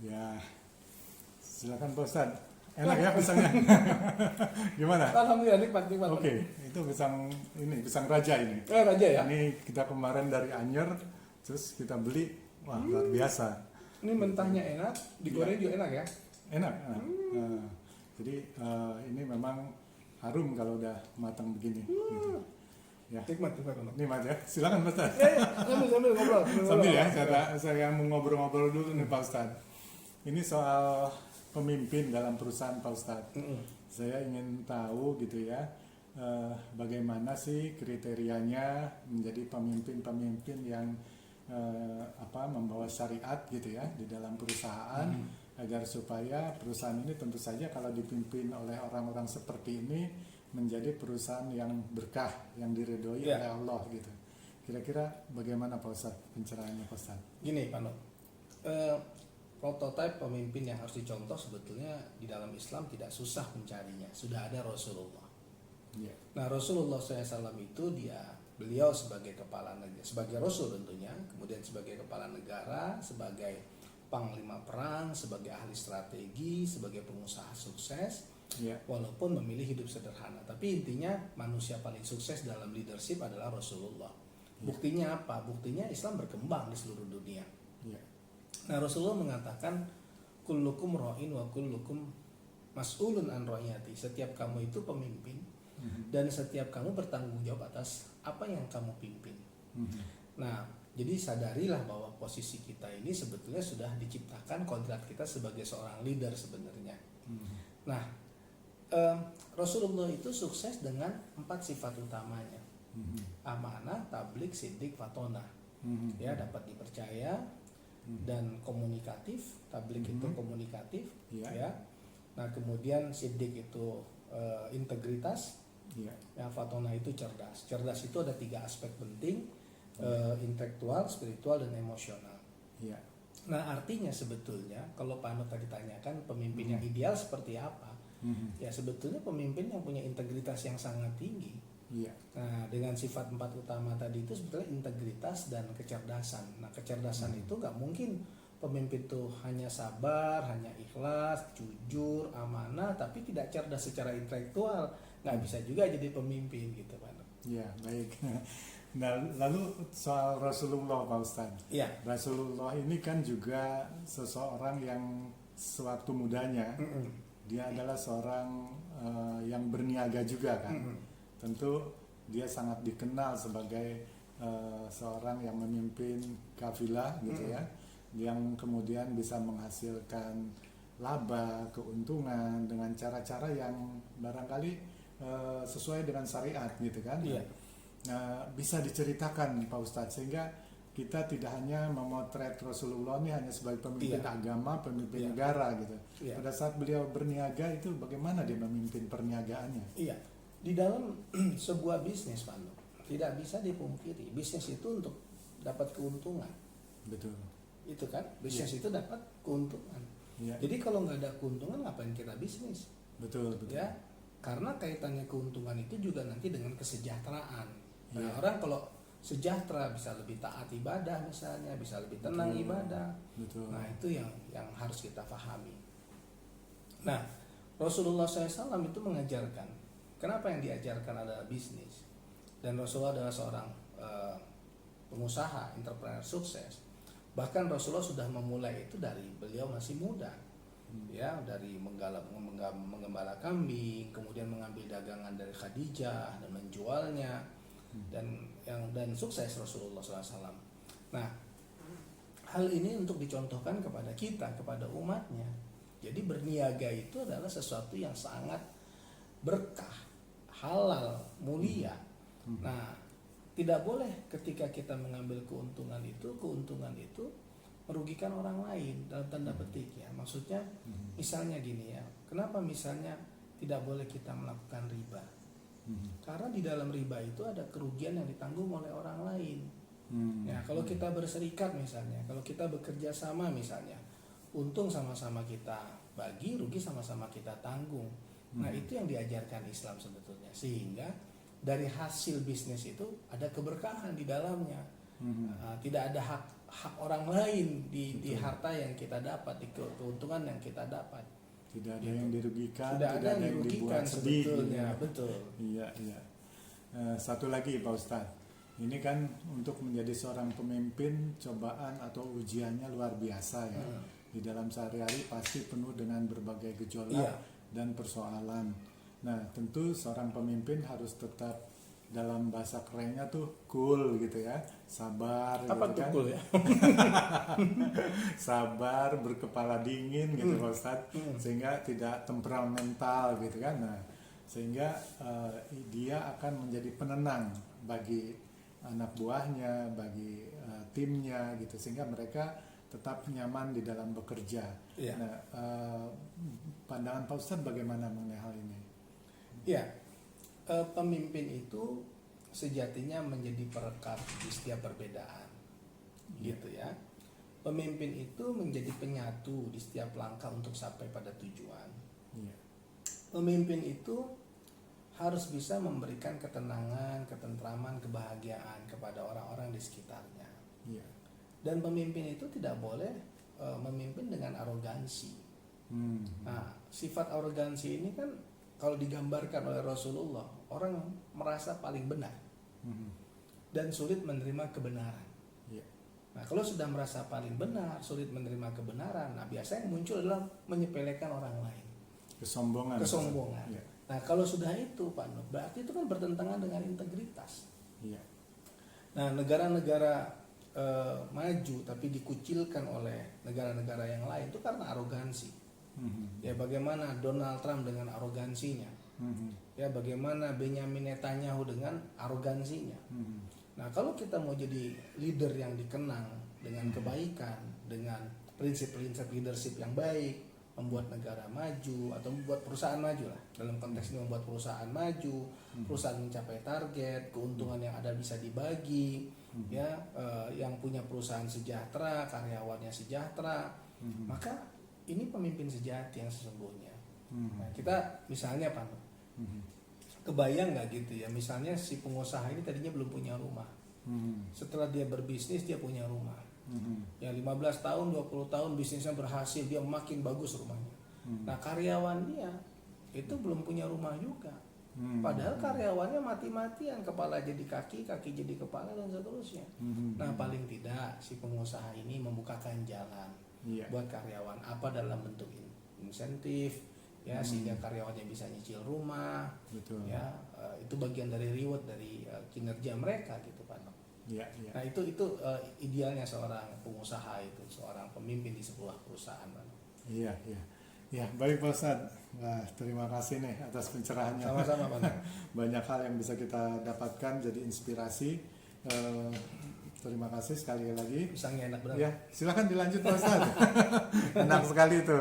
Ya, silakan Pak Ustadz. Enak ya pisangnya? Gimana? Alhamdulillah nikmat. Oke, itu pisang raja ini. Raja ya. Ini kita kemarin dari Anyer, terus kita beli, wah luar biasa. Ini mentahnya enak, digoreng juga enak ya. Enak. Jadi ini memang harum kalau udah matang begini. Gitu. Ya. Nikmat. Nikmat ya. Silakan Pak Ustadz. Sambil ngobrol. Sambil ya, saya mau ngobrol-ngobrol dulu nih Pak Ustadz. Ini soal pemimpin dalam perusahaan Pak Ustadz. Saya ingin tahu gitu ya, bagaimana sih kriterianya menjadi pemimpin-pemimpin yang membawa syariat gitu ya di dalam perusahaan, agar supaya perusahaan ini tentu saja kalau dipimpin oleh orang-orang seperti ini menjadi perusahaan yang berkah, yang diridhoi oleh Allah gitu. Kira-kira bagaimana Pak Ustadz pencerahannya Pak Ustadz? Gini Pak Nur, prototipe pemimpin yang harus dicontoh sebetulnya di dalam Islam tidak susah mencarinya, sudah ada Rasulullah. Yeah. Nah Rasulullah SAW itu beliau sebagai kepala negara, sebagai Rasul tentunya, kemudian sebagai kepala negara, sebagai panglima perang, sebagai ahli strategi, sebagai pengusaha sukses, walaupun memilih hidup sederhana, tapi intinya manusia paling sukses dalam leadership adalah Rasulullah. Buktinya apa? Buktinya Islam berkembang di seluruh dunia. Nah Rasulullah mengatakan kullukum ra'in wa kullukum mas'ulun an ra'iyati. Setiap kamu itu pemimpin dan setiap kamu bertanggung jawab atas apa yang kamu pimpin. Nah jadi sadarilah bahwa posisi kita ini sebetulnya sudah diciptakan kodrat kita sebagai seorang leader sebenarnya. Nah Rasulullah itu sukses dengan 4 sifat utamanya. Amanah, tablik, siddiq, fatonah. Ya dapat dipercaya dan komunikatif. Tablik itu komunikatif, ya. Nah kemudian siddiq itu integritas, ya. Fatonah itu cerdas. Cerdas itu ada 3 aspek penting, intelektual, spiritual, dan emosional. Nah artinya sebetulnya kalau Pak Nur tadi tanyakan pemimpin yang ideal seperti apa, ya sebetulnya pemimpin yang punya integritas yang sangat tinggi. Nah dengan sifat 4 utama tadi itu sebetulnya integritas dan kecerdasan. Nah kecerdasan itu nggak mungkin pemimpin itu hanya sabar, hanya ikhlas, jujur, amanah, tapi tidak cerdas secara intelektual, nggak bisa juga jadi pemimpin gitu Pak. Ya baik. Nah lalu soal Rasulullah Pak Ustadz. Rasulullah ini kan juga seseorang yang sewaktu mudanya dia adalah seorang yang berniaga juga kan. Tentu dia sangat dikenal sebagai seorang yang memimpin kafilah gitu ya, yang kemudian bisa menghasilkan laba, keuntungan dengan cara-cara yang barangkali sesuai dengan syariat gitu kan. Nah, bisa diceritakan Pak Ustadz sehingga kita tidak hanya memotret Rasulullah ini hanya sebagai pemimpin agama, pemimpin negara gitu. Pada saat beliau berniaga itu bagaimana dia memimpin perniagaannya? Di dalam sebuah bisnis Pak Nur, tidak bisa dipungkiri bisnis itu untuk dapat keuntungan. Betul. Itu kan bisnis itu dapat keuntungan. Jadi kalau nggak ada keuntungan ngapain kita bisnis? Betul. Ya, karena kaitannya keuntungan itu juga nanti dengan kesejahteraan. Nah orang kalau sejahtera bisa lebih taat ibadah misalnya, bisa lebih tenang ibadah. Nah itu yang harus kita pahami. Nah Rasulullah SAW itu mengajarkan. Kenapa yang diajarkan adalah bisnis, dan Rasulullah adalah seorang pengusaha, entrepreneur sukses. Bahkan Rasulullah sudah memulai itu dari beliau masih muda, ya dari menggembala kambing, kemudian mengambil dagangan dari Khadijah dan menjualnya, dan sukses Rasulullah SAW. Nah hal ini untuk dicontohkan kepada kita, kepada umatnya. Jadi berniaga itu adalah sesuatu yang sangat berkah, halal, mulia. Nah, tidak boleh ketika kita mengambil keuntungan itu merugikan orang lain dalam tanda petik ya. Maksudnya misalnya gini ya. Kenapa misalnya tidak boleh kita melakukan riba? Karena di dalam riba itu ada kerugian yang ditanggung oleh orang lain. Ya, kalau kita berserikat misalnya, kalau kita bekerja sama misalnya, untung sama-sama kita bagi, rugi sama-sama kita tanggung. Nah itu yang diajarkan Islam sebetulnya, sehingga dari hasil bisnis itu ada keberkahan di dalamnya. Tidak ada hak hak orang lain di harta yang kita dapat, di keuntungan yang kita dapat. Tidak ada yang dirugikan, tidak ada yang dirugikan sedih, sebetulnya, gitu. betul. Iya, iya. Satu lagi Pak Ustadz, ini kan untuk menjadi seorang pemimpin cobaan atau ujiannya luar biasa ya. Di dalam sehari-hari pasti penuh dengan berbagai gejolak dan persoalan. Nah, tentu seorang pemimpin harus tetap, dalam bahasa kerennya tuh cool gitu ya, sabar. Apa gitu tuh kan? cool ya? Sabar, berkepala dingin gitu Pak Ustadz, sehingga tidak temperamental gitu kan. Nah, sehingga dia akan menjadi penenang bagi anak buahnya, bagi timnya gitu, sehingga mereka tetap nyaman di dalam bekerja. Nah, pandangan Pak Ustadz bagaimana mengenai hal ini? Ya, pemimpin itu sejatinya menjadi perekat di setiap perbedaan, gitu ya. Pemimpin itu menjadi penyatu di setiap langkah untuk sampai pada tujuan. Pemimpin itu harus bisa memberikan ketenangan, ketentraman, kebahagiaan kepada orang-orang di sekitarnya. Dan pemimpin itu tidak boleh memimpin dengan arogansi. Nah, sifat arogansi ini kan kalau digambarkan oleh Rasulullah, orang merasa paling benar dan sulit menerima kebenaran. Nah, kalau sudah merasa paling benar, sulit menerima kebenaran, nah biasanya yang muncul adalah menyepelekan orang lain. Kesombongan. Nah, kalau sudah itu Pak Nur, berarti itu kan bertentangan dengan integritas. Nah, negara-negara maju tapi dikucilkan oleh negara-negara yang lain itu karena arogansi. Ya, bagaimana Donald Trump dengan arogansinya, ya bagaimana Benjamin Netanyahu dengan arogansinya. Nah, kalau kita mau jadi leader yang dikenang dengan kebaikan, dengan prinsip-prinsip leadership yang baik, membuat negara maju atau membuat perusahaan maju lah, dalam konteks ini membuat perusahaan maju, perusahaan mencapai target, keuntungan yang ada bisa dibagi, ya, yang punya perusahaan sejahtera, karyawannya sejahtera, maka ini pemimpin sejati yang sesungguhnya. Nah, kita misalnya Pak, kebayang nggak gitu ya, misalnya si pengusaha ini tadinya belum punya rumah, setelah dia berbisnis dia punya rumah, ya 15 tahun 20 tahun bisnisnya berhasil, dia makin bagus rumahnya. Nah, karyawan dia itu belum punya rumah juga, padahal karyawannya mati-matian, kepala jadi kaki, kaki jadi kepala dan seterusnya. Nah, paling tidak si pengusaha ini membukakan jalan buat karyawan, apa dalam bentuk insentif, ya, sehingga karyawannya bisa nyicil rumah. Betul. Ya, itu bagian dari reward dari kinerja mereka gitu Pak. Nah, itu idealnya seorang pengusaha, itu seorang pemimpin di sebuah perusahaan Pak. Ya, baik Pak Ustadz. Nah, terima kasih nih atas pencerahannya. Sama-sama Pak. Banyak hal yang bisa kita dapatkan, jadi inspirasi. Terima kasih sekali lagi. Pisangnya enak benar. Ya, silakan dilanjut Pak Ustadz. Enak sekali itu.